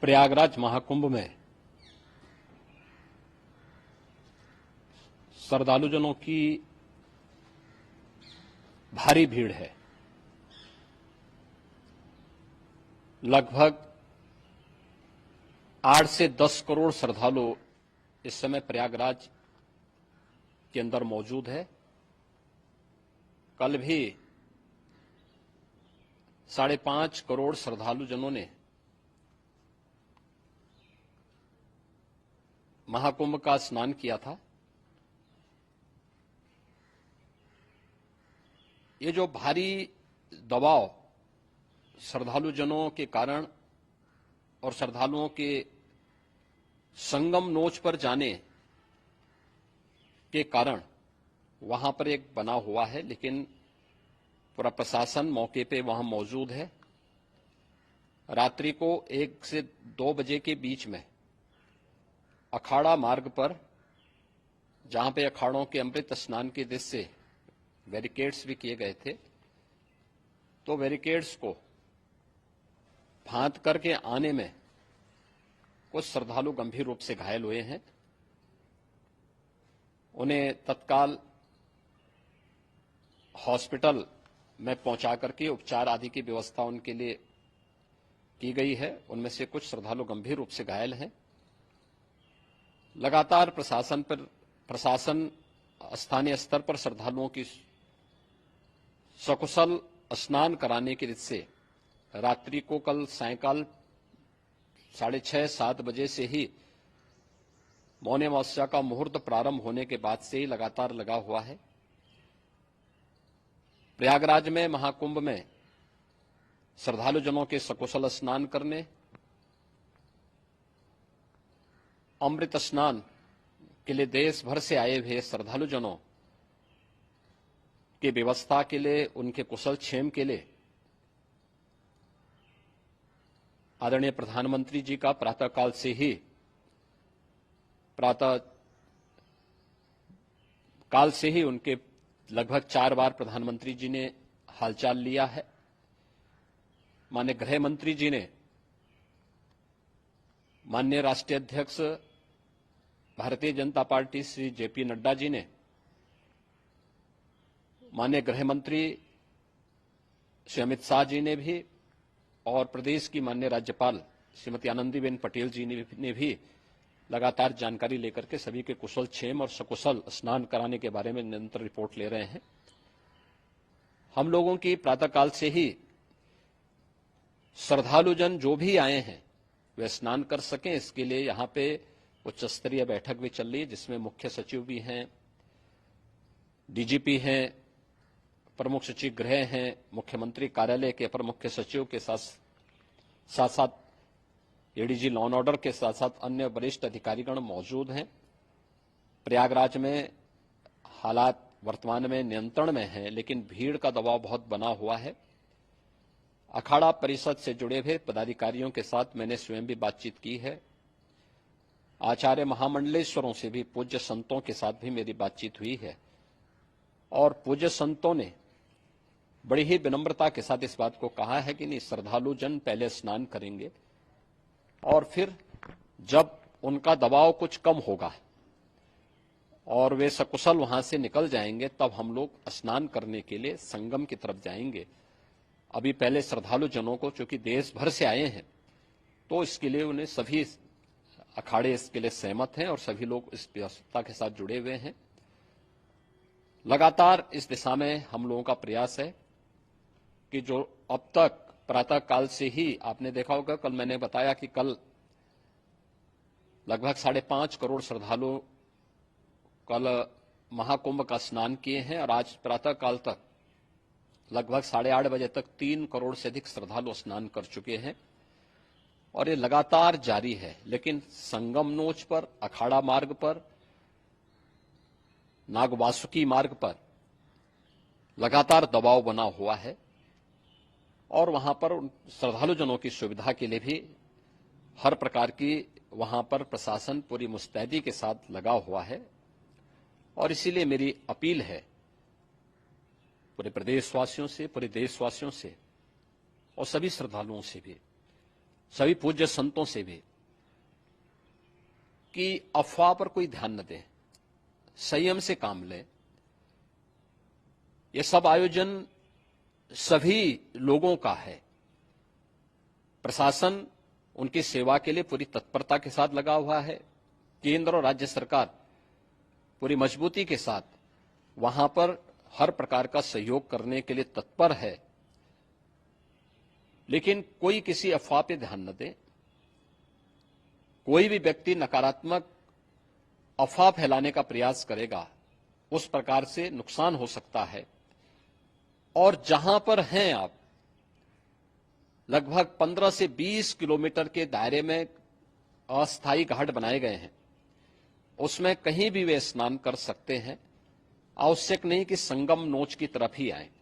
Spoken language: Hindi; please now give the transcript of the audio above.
प्रयागराज महाकुंभ में श्रद्धालुजनों की भारी भीड़ है। लगभग 8 से 10 करोड़ श्रद्धालु इस समय प्रयागराज के अंदर मौजूद है। कल भी 5.5 करोड़ श्रद्धालुजनों ने महाकुंभ का स्नान किया था। ये जो भारी दबाव श्रद्धालुजनों के कारण और श्रद्धालुओं के संगम नोच पर जाने के कारण वहां पर एक बना हुआ है, लेकिन पूरा प्रशासन मौके पे वहां मौजूद है। रात्रि को 1 से 2 बजे के बीच में अखाड़ा मार्ग पर, जहां पे अखाड़ों के अमृत स्नान के दृश्य से बैरिकेड्स भी किए गए थे, तो बैरिकेड्स को फांद करके आने में कुछ श्रद्धालु गंभीर रूप से घायल हुए हैं। उन्हें तत्काल हॉस्पिटल में पहुंचा करके उपचार आदि की व्यवस्था उनके लिए की गई है। उनमें से कुछ श्रद्धालु गंभीर रूप से घायल हैं। लगातार प्रशासन स्थानीय स्तर पर श्रद्धालुओं की सकुशल स्नान कराने की रीत से रात्रि को कल सायंकाल 6:30-7 बजे से ही मौनी अमावस्या का मुहूर्त प्रारंभ होने के बाद से ही लगातार लगा हुआ है। प्रयागराज में महाकुंभ में श्रद्धालुजनों के सकुशल स्नान करने, अमृत स्नान के लिए देश भर से आए हुए श्रद्धालुजनों की व्यवस्था के लिए, उनके कुशल क्षेम के लिए आदरणीय प्रधानमंत्री जी का प्रातःकाल से ही उनके लगभग 4 बार प्रधानमंत्री जी ने हालचाल लिया है। माननीय गृह मंत्री जी ने, माननीय राष्ट्रीय अध्यक्ष भारतीय जनता पार्टी श्री जेपी नड्डा जी ने, माननीय गृह मंत्री श्री अमित शाह जी ने भी, और प्रदेश की माननीय राज्यपाल श्रीमती आनंदीबेन पटेल जी ने भी लगातार जानकारी लेकर के सभी के कुशल क्षेम और सकुशल स्नान कराने के बारे में निरंतर रिपोर्ट ले रहे हैं। हम लोगों की प्रातःकाल से ही श्रद्धालुजन जो भी आए हैं वे स्नान कर सकें, इसके लिए यहां पे उच्च स्तरीय बैठक भी चल रही है, जिसमें मुख्य सचिव भी हैं, डीजीपी हैं, प्रमुख सचिव गृह हैं, मुख्यमंत्री कार्यालय के अपर मुख्य सचिव के साथ साथ एडीजी लॉ एंड ऑर्डर के साथ साथ अन्य वरिष्ठ अधिकारीगण मौजूद हैं। प्रयागराज में हालात वर्तमान में नियंत्रण में हैं, लेकिन भीड़ का दबाव बहुत बना हुआ है। अखाड़ा परिषद से जुड़े हुए पदाधिकारियों के साथ मैंने स्वयं भी बातचीत की है। आचार्य महामंडलेश्वरों से भी, पूज्य संतों के साथ भी मेरी बातचीत हुई है, और पूज्य संतों ने बड़ी ही विनम्रता के साथ इस बात को कहा है कि नहीं, श्रद्धालु जन पहले स्नान करेंगे और फिर जब उनका दबाव कुछ कम होगा और वे सकुशल वहां से निकल जाएंगे, तब हम लोग स्नान करने के लिए संगम की तरफ जाएंगे। अभी पहले श्रद्धालु जनों को, चूंकि देश भर से आए हैं, तो इसके लिए उन्हें सभी अखाड़े इसके लिए सहमत हैं और सभी लोग इस व्यवस्था के साथ जुड़े हुए हैं। लगातार इस दिशा में हम लोगों का प्रयास है कि जो अब तक प्रातःकाल से ही आपने देखा होगा, कल मैंने बताया कि कल लगभग 5.5 करोड़ श्रद्धालु कल महाकुंभ का स्नान किए हैं, और आज प्रातःकाल तक लगभग 8:30 बजे तक 3 करोड़ से अधिक श्रद्धालु स्नान कर चुके हैं, और ये लगातार जारी है। लेकिन संगम नोच पर, अखाड़ा मार्ग पर, नागवासुकी मार्ग पर लगातार दबाव बना हुआ है, और वहां पर श्रद्धालुजनों की सुविधा के लिए भी हर प्रकार की वहां पर प्रशासन पूरी मुस्तैदी के साथ लगा हुआ है। और इसीलिए मेरी अपील है पूरे प्रदेशवासियों से, पूरे देशवासियों से और सभी श्रद्धालुओं से भी, सभी पूज्य संतों से भी कि अफवाह पर कोई ध्यान न दें, संयम से काम लें। ये सब आयोजन सभी लोगों का है। प्रशासन उनकी सेवा के लिए पूरी तत्परता के साथ लगा हुआ है। केंद्र और राज्य सरकार पूरी मजबूती के साथ वहां पर हर प्रकार का सहयोग करने के लिए तत्पर है। लेकिन कोई किसी अफवाह पे ध्यान न दे। कोई भी व्यक्ति नकारात्मक अफवाह फैलाने का प्रयास करेगा, उस प्रकार से नुकसान हो सकता है। और जहां पर हैं आप, लगभग 15 से 20 किलोमीटर के दायरे में अस्थायी घाट बनाए गए हैं। उसमें कहीं भी वे स्नान कर सकते हैं। आवश्यक नहीं कि संगम नोच की तरफ ही आए।